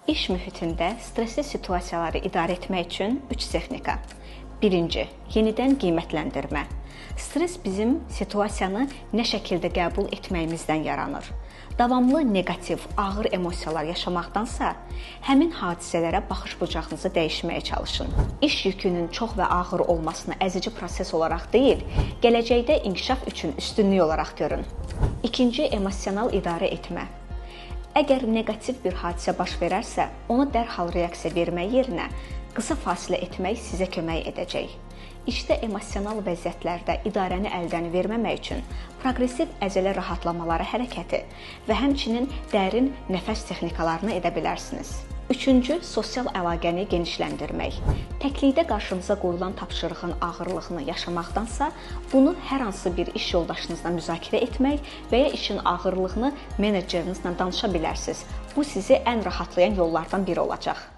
İş mühitində stresli situasiyaları idarə etmək üçün 3 texnika. Birinci, yenidən qiymətləndirmə. Stres bizim situasiyanı nə şəkildə qəbul etməyimizdən yaranır. Davamlı neqativ, ağır emosiyalar yaşamaqdansa, həmin hadisələrə baxış bucağınızı dəyişməyə çalışın. İş yükünün çox və ağır olmasını əzici proses olaraq deyil, gələcəkdə inkişaf üçün üstünlük olaraq görün. İkinci, emosional idarə etmə. Əgər neqativ bir hadisə baş verərsə, ona dərhal reaksiya vermək yerinə qısa fasilə etmək sizə kömək edəcək. İşdə emosional vəziyyətlərdə idarəni əldən verməmək üçün proqressiv əzələ rahatlamaları hərəkəti və həmçinin dərin nəfəs texnikalarını edə bilərsiniz. Üçüncü, sosial əlaqəni genişləndirmək. Təklikdə qarşınıza qoyulan tapşırığın ağırlığını yaşamaqdansa, bunu hər hansı bir iş yoldaşınızla müzakirə etmək və ya işin ağırlığını menecerinizlə danışa bilərsiniz. Bu sizi ən rahatlayan yollardan biri olacaq.